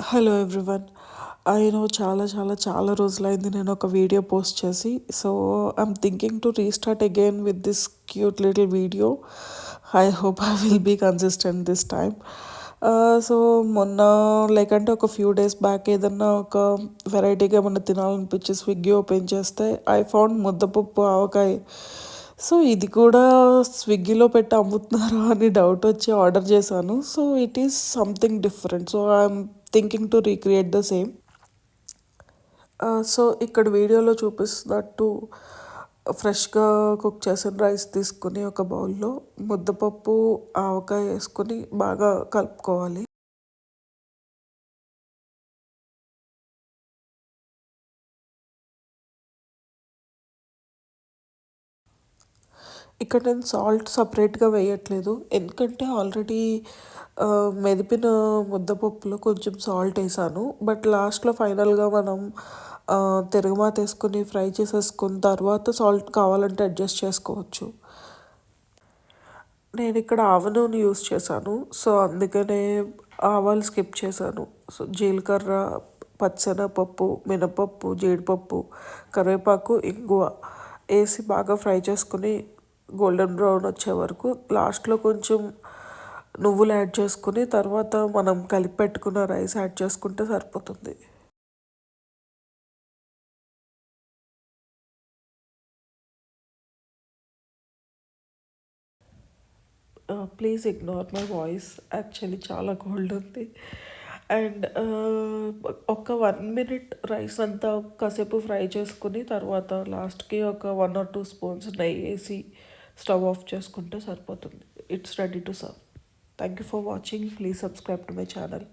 Hello everyone. చాలా రోజులైంది నేను ఒక వీడియో పోస్ట్ చేసి. So I'm thinking to restart again with this cute little video. I hope I will be consistent this time. So మొన్న లేకంటే ఒక ఫ్యూ డేస్ బ్యాక్ ఏదన్నా ఒక వెరైటీగా ఏమన్నా తినాలనిపించి స్విగ్గీ ఓపెన్ చేస్తే ఐ ఫౌండ్ ముద్దపప్పు ఆవకాయ. సో ఇది కూడా స్విగ్గీలో పెట్టి అమ్ముతున్నారా అని డౌట్ వచ్చి ఆర్డర్ చేశాను. So it is something different. So I'm thinking to recreate the same. So ఇక్కడ వీడియోలో చూపిస్తున్నట్టు ఫ్రెష్గా కుక్ చేసిన రైస్ తీసుకుని ఒక బౌల్లో ముద్దపప్పు ఆవకాయ వేసుకొని బాగా కలుపుకోవాలి. ఇక్కడ నేను సాల్ట్ సపరేట్గా వేయట్లేదు, ఎందుకంటే ఆల్రెడీ మెదిపిన ముద్దపప్పులో కొంచెం సాల్ట్ వేసాను. బట్ లాస్ట్లో ఫైనల్గా మనం తిరగమాత వేసుకొని ఫ్రై చేసేసుకున్న తర్వాత సాల్ట్ కావాలంటే అడ్జస్ట్ చేసుకోవచ్చు. నేను ఇక్కడ ఆవ నూనె యూస్ చేశాను, సో అందుకనే ఆవాలు స్కిప్ చేశాను. సో జీలకర్ర, పచ్చెనగపప్పు, మినపప్పు, జీడిపప్పు, కరివేపాకు, ఇంగువ వేసి బాగా ఫ్రై చేసుకుని గోల్డెన్ బ్రౌన్ వచ్చే వరకు, లాస్ట్లో కొంచెం నువ్వులు యాడ్ చేసుకుని తర్వాత మనం కలిపి పెట్టుకున్న రైస్ యాడ్ చేసుకుంటే సరిపోతుంది. Please ignore my voice, actually చాలా కోల్డ్ ఉంది. అండ్ ఒక 1 minute రైస్ అంతా కాసేపు ఫ్రై చేసుకుని తర్వాత లాస్ట్కి ఒక 1 or 2 స్పూన్స్ నెయ్యి వేసి స్టవ్ ఆఫ్ చేసుకుంటే సరిపోతుంది. It's ready to serve. Thank you for watching. Please subscribe to my channel.